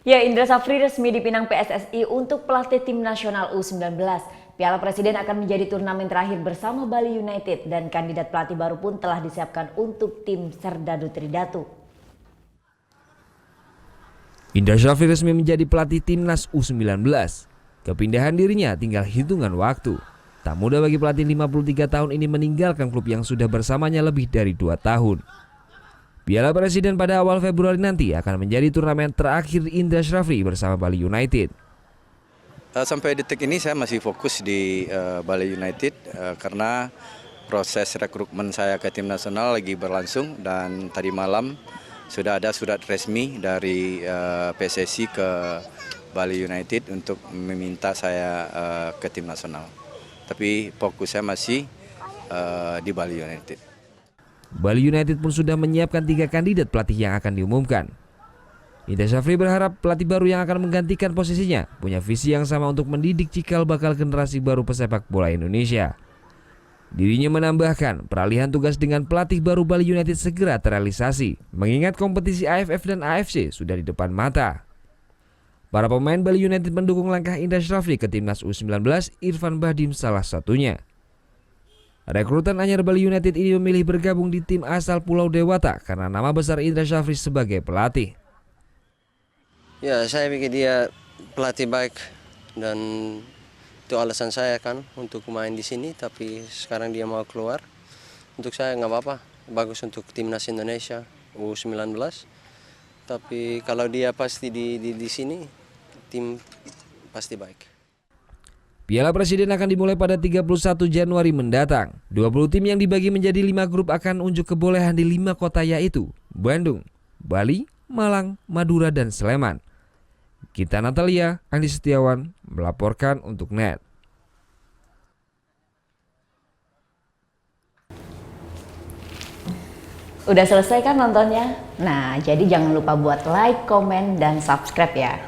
Ya, Indra Safri resmi dipinang PSSI untuk pelatih tim nasional U19. Piala Presiden akan menjadi turnamen terakhir bersama Bali United dan kandidat pelatih baru pun telah disiapkan untuk tim Serdadu Tridatu. Indra Safri resmi menjadi pelatih timnas U19. Kepindahan dirinya tinggal hitungan waktu. Tak mudah bagi pelatih 53 tahun ini meninggalkan klub yang sudah bersamanya lebih dari 2 tahun. Piala Presiden pada awal Februari nanti akan menjadi turnamen terakhir Indra Safri bersama Bali United. Sampai detik ini saya masih fokus di Bali United karena proses rekrutmen saya ke tim nasional lagi berlangsung dan tadi malam sudah ada surat resmi dari PSSI ke Bali United untuk meminta saya ke tim nasional. Tapi fokus saya masih di Bali United. Bali United pun sudah menyiapkan 3 kandidat pelatih yang akan diumumkan. Indra Safri berharap pelatih baru yang akan menggantikan posisinya punya visi yang sama untuk mendidik cikal bakal generasi baru pesepak bola Indonesia. Dirinya menambahkan peralihan tugas dengan pelatih baru Bali United segera terrealisasi, mengingat kompetisi AFF dan AFC sudah di depan mata. Para pemain Bali United mendukung langkah Indra Safri ke timnas U19, Irfan Bahdim salah satunya. Rekrutan anyar Bali United ini memilih bergabung di tim asal Pulau Dewata karena nama besar Indra Safri sebagai pelatih. Ya, saya pikir dia pelatih baik dan itu alasan saya kan untuk main di sini. Tapi sekarang dia mau keluar, untuk saya nggak apa-apa, bagus untuk timnas Indonesia U19. Tapi kalau dia pasti di sini, tim pasti baik. Piala Presiden akan dimulai pada 31 Januari mendatang. 20 tim yang dibagi menjadi 5 grup akan unjuk kebolehan di 5 kota yaitu Bandung, Bali, Malang, Madura, dan Sleman. Gita Natalia, Andi Setiawan melaporkan untuk NET. Udah selesai kan nontonnya? Nah, jadi jangan lupa buat like, komen, dan subscribe ya.